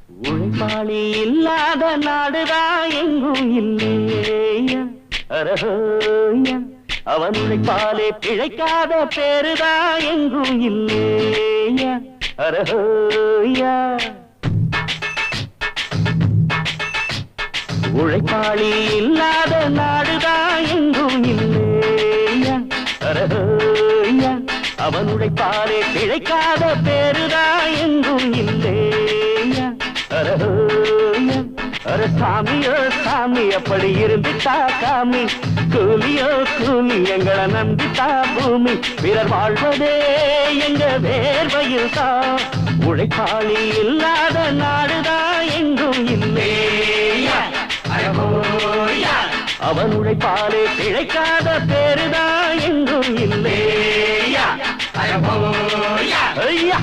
உழைப்பாளி இல்லாத நாடுதான் எங்கும் இல்லையா அரஹோயா அவன் உழைப்பாலே பிழைக்காத பேருதான் எங்கும் இல்லையா அரஹோயா உழைப்பாளி இல்லாத நாடுதான் எங்கும் இல்லையா அரஹோயா அவன் உழைப்பாலே பிழைக்காத பேருதான் எங்கும் இல்லையா அரஹோயா அர சாமியோ சாமி அப்படி இருந்துட்டா காமி கூலியோ கூலி எங்களை நம்பிட்டா பூமி பிறர் வாழ்வதே எங்க வேர்வையில் தான் உழைப்பாளி இல்லாத நாடுதான் எங்கும் இல்லையா அவன் உழைப்பாலே பிழைக்காத பேருதான் எங்கும் இல்லையா ஐயா